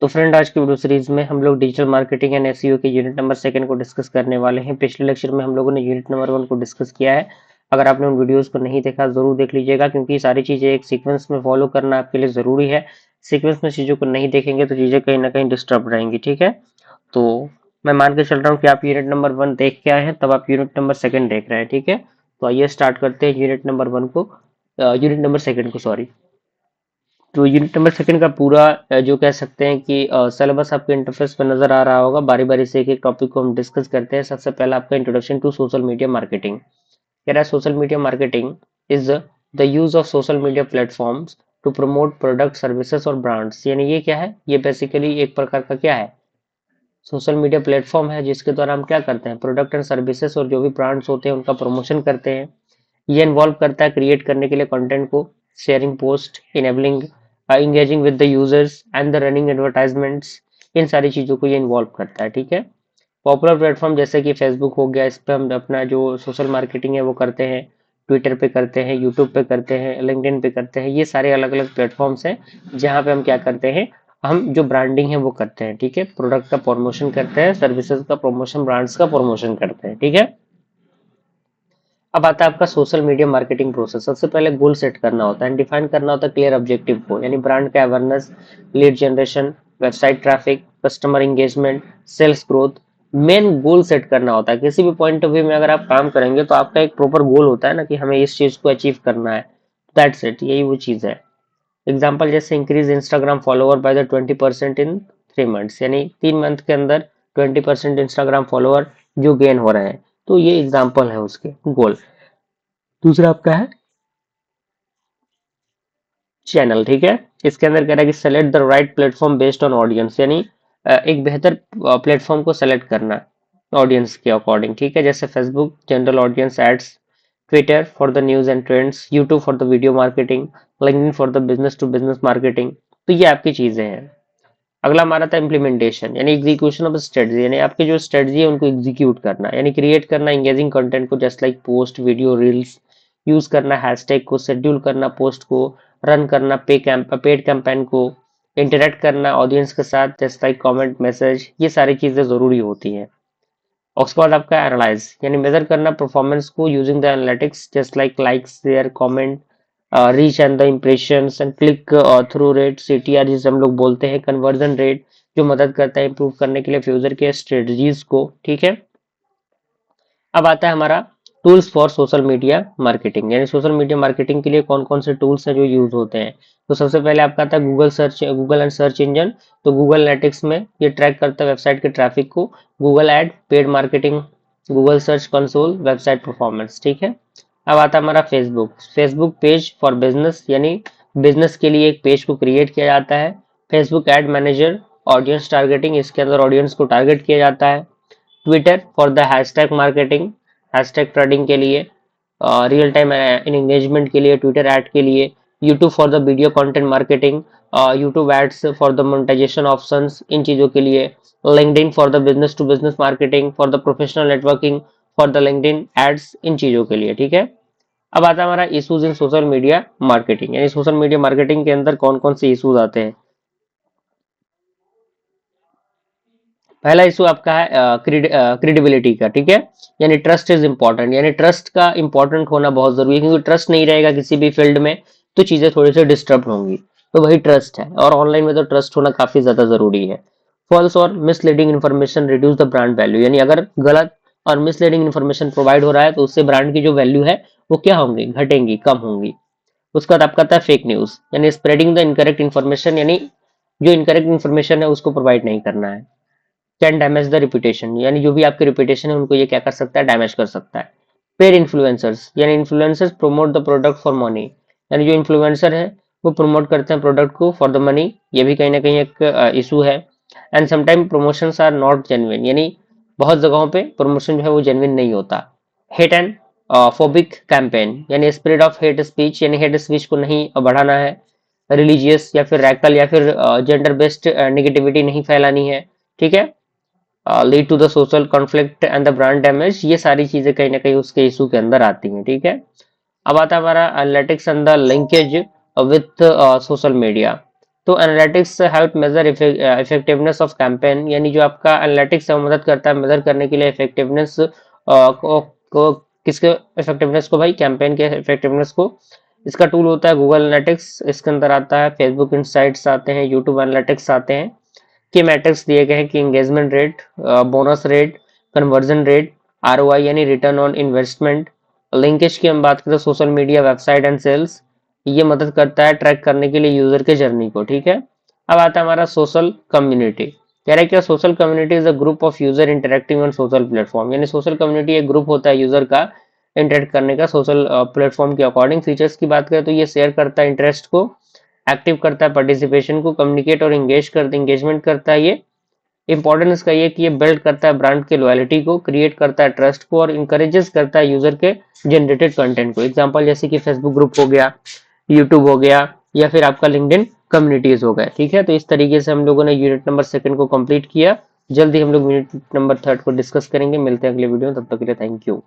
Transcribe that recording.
तो फ्रेंड, आज की वीडियो सीरीज में हम लोग डिजिटल मार्केटिंग एंड एसईओ के यूनिट नंबर सेकंड को डिस्कस करने वाले हैं। पिछले लेक्चर में हम लोगों ने यूनिट नंबर वन को डिस्कस किया है। अगर आपने उन वीडियोस को नहीं देखा जरूर देख लीजिएगा, क्योंकि सारी चीजें एक सीक्वेंस में फॉलो करना आपके लिए जरूरी है। सीक्वेंस में चीजों को नहीं देखेंगे तो चीजें कहीं ना कहीं डिस्टर्ब रहेंगी। ठीक है, तो मैं मान के चल रहा हूँ कि आप यूनिट नंबर वन देख के आए हैं, तब आप यूनिट नंबर सेकंड देख रहे हैं। ठीक है, तो आइए स्टार्ट करते हैं यूनिट नंबर वन को, यूनिट नंबर सेकंड को, सॉरी। तो यूनिट नंबर सेकंड का पूरा जो कह सकते हैं कि सिलेबस आपके इंटरफेस पर नजर आ रहा होगा। बारी बारी से एक एक टॉपिक को हम डिस्कस करते हैं। सबसे पहला आपका introduction to social media marketing. कह रहा है social media marketing is the use of social media platforms to promote product services और ब्रांड्स। यानी ये क्या है, ये बेसिकली एक प्रकार का क्या है, सोशल मीडिया प्लेटफॉर्म है जिसके द्वारा हम क्या करते हैं, प्रोडक्ट एंड सर्विसेज और जो भी ब्रांड्स होते हैं उनका प्रमोशन करते हैं। ये इन्वॉल्व करता है क्रिएट करने के लिए कंटेंट को, sharing post, enabling engaging with the users and the running advertisements. इन सारी चीजों को ये इन्वॉल्व करता है। ठीक है, पॉपुलर प्लेटफॉर्म जैसे कि फेसबुक हो गया, इस पे हम अपना जो सोशल मार्केटिंग है वो करते हैं। ट्विटर पे करते हैं, यूट्यूब पे करते हैं, लिंक्डइन पे करते हैं। ये सारे अलग अलग प्लेटफॉर्म्स हैं जहाँ पे हम क्या करते हैं, हम जो ब्रांडिंग है वो करते हैं। ठीक है, प्रोडक्ट का प्रमोशन करते हैं, सर्विसेज का प्रमोशन, ब्रांड्स का प्रमोशन करते हैं। ठीक है, अब आता है आपका सोशल मीडिया मार्केटिंग प्रोसेस। सबसे पहले गोल सेट करना होता है, डिफाइन करना होता है क्लियर ऑब्जेक्टिव को, यानी ब्रांड का awareness, lead generation, website traffic, customer engagement, sales growth. Main goal set करना होता है। किसी भी पॉइंट ऑफ व्यू में अगर आप काम करेंगे तो आपका एक प्रॉपर गोल होता है ना, कि हमें इस चीज को अचीव करना है। दैट्स इट, यही वो चीज है। एग्जाम्पल जैसे increase Instagram follower by the 20% in 3 months, यानी 3 मंथ के अंदर 20% इंस्टाग्राम फॉलोअर जो गेन हो रहे हैं। तो ये एग्जाम्पल है उसके गोल। दूसरा आपका है चैनल। ठीक है, इसके अंदर कह रहा है कि select the right platform based on audience, यानी एक बेहतर प्लेटफॉर्म को सेलेक्ट करना ऑडियंस के अकॉर्डिंग। ठीक है, जैसे Facebook general audience ads, Twitter for the news and trends, YouTube for the video marketing, LinkedIn for the business to business marketing. तो ये आपकी चीजें हैं। अगला हमारा था इम्प्लीमेंटेशन, यानी एग्जीक्यूशन ऑफ स्ट्रेटजी, यानी आपकी जो स्ट्रेटजी है उनको एग्जीक्यूट करना, यानी क्रिएट करना एंगेजिंग कंटेंट को, just like post, video, reels, use करना हैशटैग को, शेड्यूल करना पोस्ट को, रन करना पेड कैंपेन को, इंटरेक्ट करना ऑडियंस के साथ, जस्ट लाइक कमेंट, मैसेज। ये सारी चीजें जरूरी होती हैं। उसके बाद आपका एनालाइज, यानी मेजर करना परफॉर्मेंस को using the analytics, just like likes, share, comment, reach and the impressions and click through rate, CTR जिसे हम लोग बोलते हैं, कन्वर्जन रेट, जो मदद करता है इंप्रूव करने के लिए फ्यूजर के स्ट्रेटजीज को। ठीक है, अब आता है हमारा tools for social media marketing, यानी सोशल मीडिया मार्केटिंग के लिए कौन कौन से टूल्स हैं जो यूज होते हैं। तो सबसे पहले आपका आता है गूगल एंड सर्च इंजन। तो गूगल एनालिटिक्स में ये ट्रैक करता है वेबसाइट के ट्रैफिक को। Google ad, paid marketing, Google search console, website performance. ठीक है, अब आता है हमारा फेसबुक पेज फॉर बिजनेस, यानी बिजनेस के लिए एक पेज को क्रिएट किया जाता है। Facebook ad manager, audience targeting, इसके अंदर ऑडियंस को टारगेट किया जाता है। Twitter for the hashtag marketing, hashtag trading के लिए, रियल टाइम इन एंगेजमेंट के लिए, ट्विटर ऐड के लिए। YouTube for the video content marketing, YouTube ads for the monetisation options, इन चीजों के लिए। LinkedIn for the business to business marketing, for the professional networking, for the LinkedIn ads, इन चीजों के लिए। ठीक है, अब आता है हमारा issues in social media marketing, यानी सोशल मीडिया मार्केटिंग के अंदर कौन कौन से इशूज आते हैं। पहला इशू आपका है क्रेडिबिलिटी का। ठीक है, यानी ट्रस्ट इज इंपॉर्टेंट, यानी ट्रस्ट का इंपॉर्टेंट होना बहुत जरूरी है, क्योंकि ट्रस्ट नहीं रहेगा किसी भी फील्ड में तो चीजें थोड़ी सी डिस्टर्ब होंगी। तो वही ट्रस्ट है, और ऑनलाइन में तो ट्रस्ट होना काफी ज्यादा जरूरी है। फॉल्स और misleading information reduce the brand value, यानी अगर गलत और मिसलीडिंग इन्फॉर्मेशन प्रोवाइड हो रहा है तो उससे ब्रांड की जो वैल्यू है वो क्या होंगी, घटेंगी, कम होंगी। उसके बाद आपका आता है फेक न्यूज, यानी स्प्रेडिंग द इनकरेक्ट इन्फॉर्मेशन, यानी जो इनकरेक्ट इन्फॉर्मेशन है उसको प्रोवाइड नहीं करना है। कैन डैमेज द रिपुटेशन, यानी जो भी आपकी रिपुटेशन है उनको ये क्या कर सकता है, डैमेज कर सकता है। पेड इन्फ्लुएंसर्स, यानी influencers promote the product for money, यानी जो इन्फ्लुएंसर है वो प्रमोट करते हैं प्रोडक्ट को फॉर द मनी। ये भी कहीं ना कहीं एक इशू है। And sometime promotions are not genuine, यानी बहुत जगहों पे प्रमोशन जो है वो जेन्युइन नहीं होता। हेट एंड फोबिक कैंपेन, यानी स्प्रेड ऑफ हेट स्पीच, यानी हेट स्पीच को नहीं बढ़ाना है। रिलीजियस या फिर रैकल या फिर जेंडर बेस्ड नेगेटिविटी नहीं फैलानी है। ठीक है, lead to the social conflict and the brand damage, ये सारी चीजें कहीं ना कहीं उसके इशू के अंदर आती हैं। ठीक है, अब आता है हमारा analytics and the linkage with social media. तो analytics help measure effectiveness of campaign, यानी जो आपका एनालिटिक्स है वो मदद करता है मेजर करने के लिए इफेक्टिवनेस को किसके इफेक्टिवनेस को भाई, कैंपेन के इफेक्टिवनेस को। इसका टूल होता है गूगल एनालिटिक्स, इसके अंदर आता है फेसबुक इनसाइट्स आते हैं, यूट्यूब एनालिटिक्स आते हैं। की मैट्रिक्स दिए गए हैं कि engagement rate, bonus rate, conversion rate, ROI यानी रिटर्न ऑन इन्वेस्टमेंट। लिंकेज की हम बात करें social media, website and sales, ये मदद करता है ट्रैक करने के लिए यूजर के जर्नी को, ठीक है। अब आता है हमारा सोशल कम्युनिटी। कह रहा है क्या, social community is a group of user interacting on social platform, यानी सोशल कम्युनिटी एक ग्रुप होता है यूजर का इंटरेक्ट करने का सोशल प्लेटफॉर्म के अकॉर्डिंग। फीचर्स की बात करें तो ये शेयर करता है इंटरेस्ट को, एक्टिव करता है पार्टिसिपेशन को, कम्युनिकेट और एंगेजमेंट करता है ये। इंपॉर्टेंट इसका ये कि ये बिल्ड करता है ब्रांड के लॉयल्टी को, क्रिएट करता है ट्रस्ट को और इंकरेजेस करता है यूजर के जनरेटेड कंटेंट को। एग्जांपल जैसे कि फेसबुक ग्रुप हो गया, यूट्यूब हो गया, या फिर आपका लिंक्डइन कम्युनिटीज हो गए, ठीक है। तो इस तरीके से हम लोगों ने यूनिट नंबर सेकंड को कंप्लीट किया। जल्दी हम लोग यूनिट नंबर थर्ड को डिस्कस करेंगे। मिलते हैं अगले वीडियो में, तब तक के लिए थैंक यू।